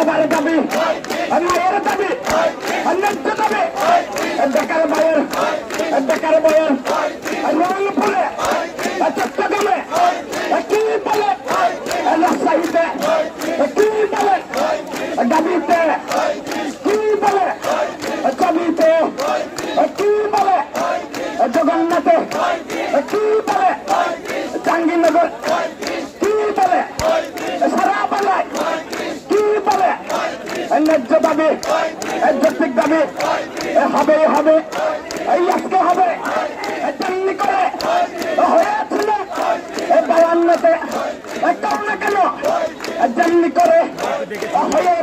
সবার দাবি, মায়ের দাবি, ন্যায্য দাবি, বেকার মায়ের, বেকার বয়ের, রংপুরে, চট্টগ্রামে, কি বলে, রাজশাহীতে, কি বলে, দাবিতে, কি বলে, ছবিতে, কি বলে, জগন্নাথে, কি বলে, জাহাঙ্গীরনগর, কি বলে, সারা বাংলায়, কি বলে, ন্যায্য দাবি, যৌক্তিক দাবি, হবে হবে, এই আজকে হবে, তেমনি করে হয়েছিল 52-তে, কেন না কেন যেমনি করে হয়ে